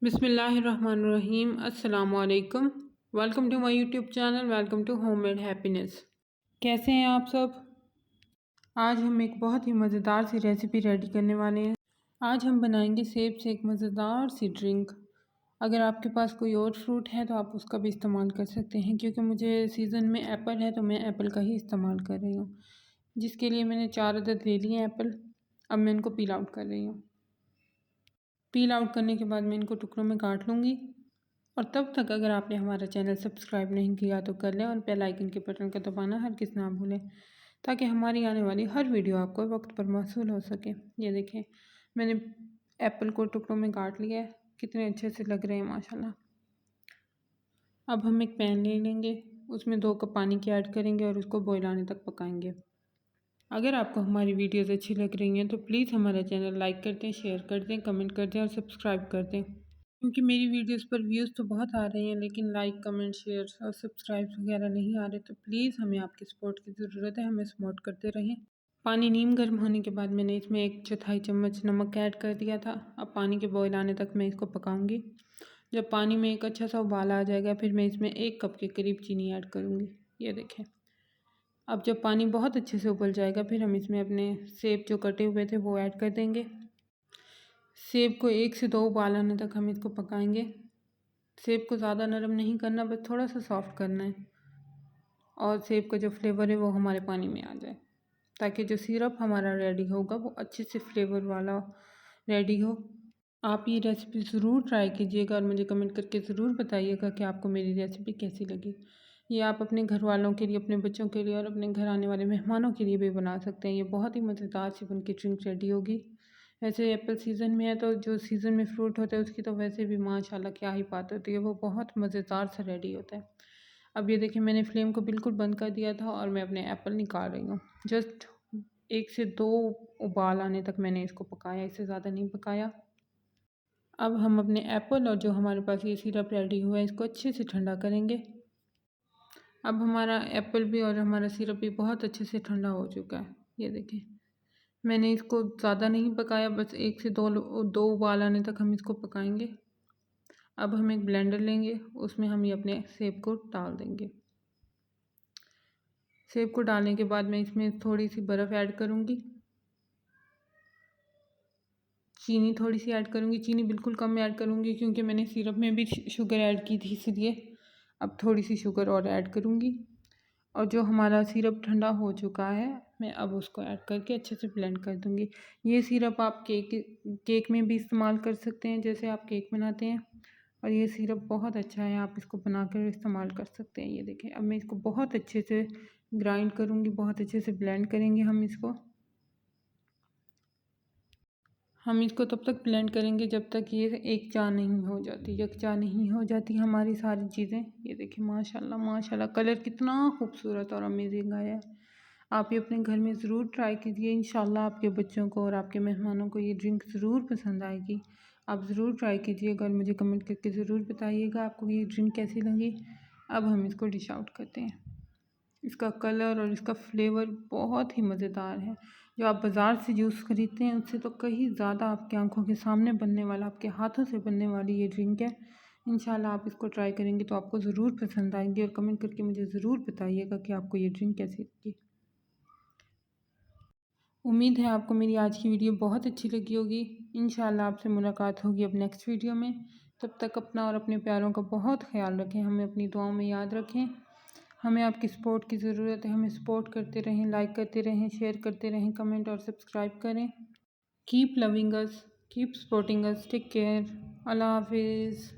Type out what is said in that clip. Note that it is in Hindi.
बिस्मिल्लाहिर्रहमानिर्रहीम। अस्सलामु अलैकुम। Welcome to my YouTube channel. Welcome to homemade happiness. कैसे हैं आप सब? आज हम एक बहुत ही मज़ेदार सी रेसिपी रेडी करने वाले हैं। आज हम बनाएंगे सेब से एक मज़ेदार सी ड्रिंक। अगर आपके पास कोई और फ्रूट है तो आप उसका भी इस्तेमाल कर सकते हैं, क्योंकि मुझे सीज़न में एप्पल है तो मैं एप्पल का ही इस्तेमाल कर रही हूँ, जिसके लिए मैंने 4 अदद ले लिए एप्पल। अब मैं इनको पील आउट कर रही हूँ। पील आउट करने के बाद मैं इनको टुकड़ों में काट लूँगी। और तब तक अगर आपने हमारा चैनल सब्सक्राइब नहीं किया तो कर लें और बेल आइकन के बटन का दबाना हरगिज़ ना भूलें, ताकि हमारी आने वाली हर वीडियो आपको वक्त पर मौसूल हो सके। ये देखें, मैंने एप्पल को टुकड़ों में काट लिया है। कितने अच्छे से लग रहे हैं माशाल्लाह। अब हम एक पैन ले लेंगे, उसमें 2 कप पानी के ऐड करेंगे और उसको बॉयल आने तक पकाएंगे। अगर आपको हमारी वीडियोज़ अच्छी लग रही हैं तो प्लीज़ हमारा चैनल लाइक कर दें, शेयर कर दें, कमेंट कर दें और सब्सक्राइब कर दें। क्योंकि मेरी वीडियोस पर व्यूज़ तो बहुत आ रहे हैं, लेकिन लाइक, कमेंट, शेयर और सब्सक्राइब वगैरह नहीं आ रहे, तो प्लीज़ हमें आपकी सपोर्ट की ज़रूरत है। हमें सपोर्ट करते रहें। पानी नीम गर्म होने के बाद मैंने इसमें 1/4 चम्मच नमक ऐड कर दिया था। अब पानी के बॉयल आने तक मैं इसको पकाऊंगी। जब पानी में एक अच्छा सा उबाल आ जाएगा, फिर मैं इसमें 1 कप के करीब चीनी ऐड करूँगी। ये देखें, अब जब पानी बहुत अच्छे से उबल जाएगा, फिर हम इसमें अपने सेब जो कटे हुए थे वो ऐड कर देंगे। सेब को 1 से 2 उबाल आने तक हम इसको पकाएंगे। सेब को ज़्यादा नरम नहीं करना, बस थोड़ा सा सॉफ्ट करना है, और सेब का जो फ्लेवर है वो हमारे पानी में आ जाए, ताकि जो सिरप हमारा रेडी होगा वो अच्छे से फ्लेवर वाला रेडी हो। आप ये रेसिपी ज़रूर ट्राई कीजिएगा और मुझे कमेंट करके ज़रूर बताइएगा कि आपको मेरी रेसिपी कैसी लगी। ये आप अपने घर वालों के लिए, अपने बच्चों के लिए और अपने घर आने वाले मेहमानों के लिए भी बना सकते हैं। ये बहुत ही मज़ेदार सी बन के ड्रिंक रेडी होगी। वैसे एप्पल सीज़न में है, तो जो सीज़न में फ्रूट होता है उसकी तो वैसे भी माशाल्लाह क्या ही बात होती है, वो बहुत मज़ेदार सा रेडी होता है। अब ये देखिए, मैंने फ्लेम को बिल्कुल बंद कर दिया था और मैं अपने एप्पल निकाल रही हूँ। जस्ट 1 से 2 उबाल आने तक मैंने इसको पकाया, इससे ज़्यादा नहीं पकाया। अब हम अपने एप्पल और जो हमारे पास ये सिरप रेडी हुआ है, इसको अच्छे से ठंडा करेंगे। अब हमारा एप्पल भी और हमारा सिरप भी बहुत अच्छे से ठंडा हो चुका है। ये देखें, मैंने इसको ज़्यादा नहीं पकाया, बस 1 से 2 उबाल आने तक हम इसको पकाएंगे। अब हम एक ब्लेंडर लेंगे, उसमें हम ये अपने सेब को डाल देंगे। सेब को डालने के बाद मैं इसमें थोड़ी सी बर्फ़ ऐड करूँगी, चीनी थोड़ी सी ऐड करूँगी। चीनी बिल्कुल कम ऐड करूँगी, क्योंकि मैंने सिरप में भी शुगर ऐड की थी, इसलिए अब थोड़ी सी शुगर और ऐड करूँगी। और जो हमारा सिरप ठंडा हो चुका है, मैं अब उसको ऐड करके अच्छे से ब्लेंड कर दूँगी। ये सिरप आप केक में भी इस्तेमाल कर सकते हैं, जैसे आप केक बनाते हैं, और ये सिरप बहुत अच्छा है, आप इसको बनाकर इस्तेमाल कर सकते हैं। ये देखें, अब मैं इसको बहुत अच्छे से ग्राइंड करूँगी, बहुत अच्छे से ब्लेंड करेंगे हम इसको। हम इसको तब तक ब्लेंड करेंगे जब तक ये एक चाह नहीं हो जाती, यकजा नहीं हो जाती हमारी सारी चीज़ें। ये देखिए, माशाल्लाह माशाल्लाह कलर कितना खूबसूरत और अमेजिंग आया है। आप ये अपने घर में ज़रूर ट्राई कीजिए। इंशाल्लाह आपके बच्चों को और आपके मेहमानों को ये ड्रिंक ज़रूर पसंद आएगी। आप ज़रूर ट्राई कीजिएगा और मुझे कमेंट करके ज़रूर बताइएगा आपको ये ड्रिंक कैसी लगी। अब हम इसको डिश आउट करते हैं। इसका कलर और इसका फ्लेवर बहुत ही मज़ेदार है। जो आप बाज़ार से जूस ख़रीदते हैं उससे तो कहीं ज़्यादा आपकी आंखों के सामने बनने वाला, आपके हाथों से बनने वाली ये ड्रिंक है। इंशाल्लाह आप इसको ट्राई करेंगे तो आपको ज़रूर पसंद आएगी, और कमेंट करके मुझे ज़रूर बताइएगा कि आपको ये ड्रिंक कैसी लगी। उम्मीद है आपको मेरी आज की वीडियो बहुत अच्छी लगी होगी। इंशाल्लाह आपसे मुलाकात होगी अब नेक्स्ट वीडियो में। तब तक अपना और अपने प्यारों का बहुत ख्याल रखें, हमें अपनी दुआओं में याद रखें। हमें आपकी सपोर्ट की ज़रूरत है। हमें सपोर्ट करते रहें, लाइक करते रहें, शेयर करते रहें, कमेंट और सब्सक्राइब करें। Keep loving us, keep supporting us, take care, अल्लाह हाफिज़।